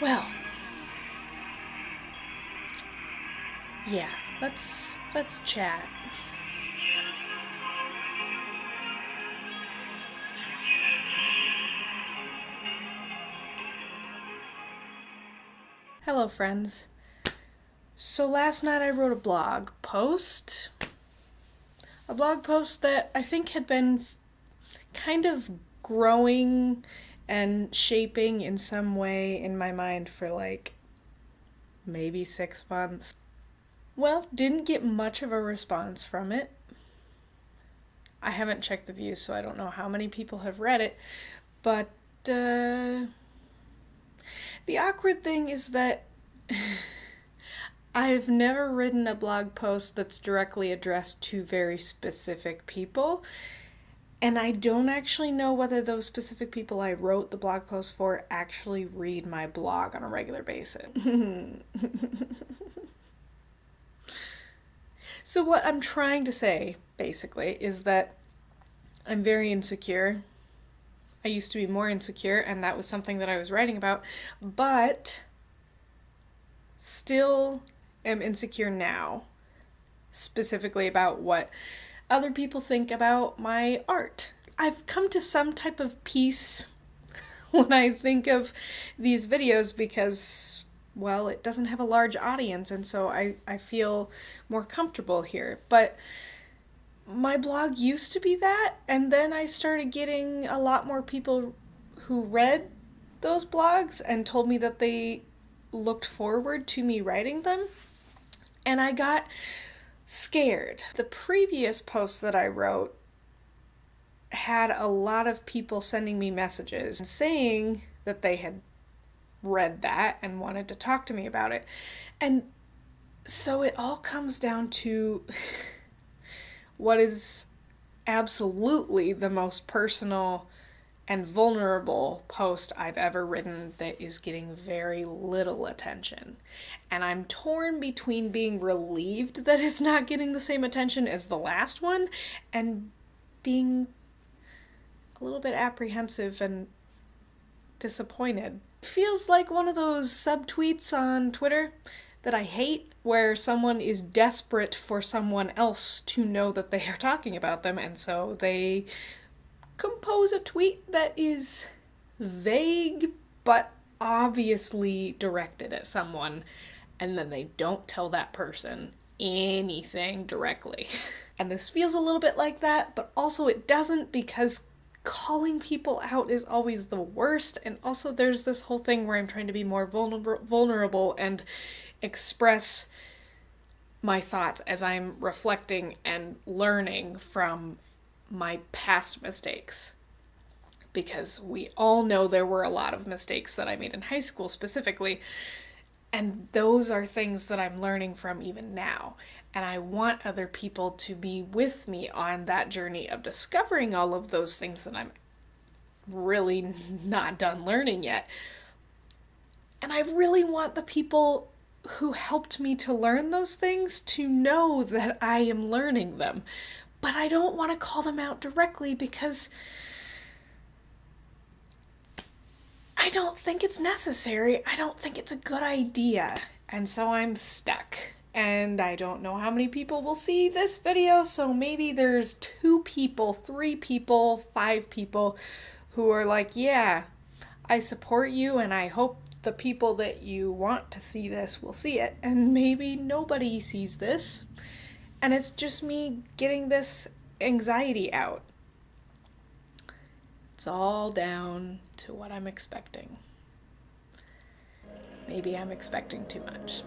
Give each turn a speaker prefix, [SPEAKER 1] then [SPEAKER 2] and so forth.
[SPEAKER 1] Well, yeah, let's chat. Hello, friends. So last night I wrote a blog post that I think had been kind of growing and shaping in some way in my mind for like maybe 6 months. Well, didn't get much of a response from it. I haven't checked the views, so I don't know how many people have read it, but uh, the awkward thing is that I've never written a blog post that's directly addressed to very specific people, and I don't actually know whether those specific people I wrote the blog post for actually read my blog on a regular basis. So, what I'm trying to say, basically, is that I'm very insecure. I used to be more insecure, and that was something that I was writing about, but still am insecure now, specifically about what other people think about my art. I've come to some type of peace when I think of these videos because, well, it doesn't have a large audience, and so I feel more comfortable here. But my blog used to be that, and then I started getting a lot more people who read those blogs and told me that they looked forward to me writing them, and I got scared. The previous post that I wrote had a lot of people sending me messages saying that they had read that and wanted to talk to me about it. And so it all comes down to what is absolutely the most personal and vulnerable post I've ever written that is getting very little attention. And I'm torn between being relieved that it's not getting the same attention as the last one and being a little bit apprehensive and disappointed. Feels like one of those subtweets on Twitter that I hate, where someone is desperate for someone else to know that they are talking about them, and so they compose a tweet that is vague but obviously directed at someone, and then they don't tell that person anything directly. And this feels a little bit like that, but also it doesn't, because calling people out is always the worst. And also there's this whole thing where I'm trying to be more vulnerable and express my thoughts as I'm reflecting and learning from my past mistakes. Because we all know there were a lot of mistakes that I made in high school specifically, and those are things that I'm learning from even now. And I want other people to be with me on that journey of discovering all of those things that I'm really not done learning yet. And I really want the people who helped me to learn those things to know that I am learning them. But I don't want to call them out directly because I don't think it's necessary. I don't think it's a good idea. And so I'm stuck. And I don't know how many people will see this video, so maybe there's 2 people, 3 people, 5 people who are like, yeah, I support you and I hope the people that you want to see this will see it. And maybe nobody sees this. And it's just me getting this anxiety out. It's all down to what I'm expecting. Maybe I'm expecting too much.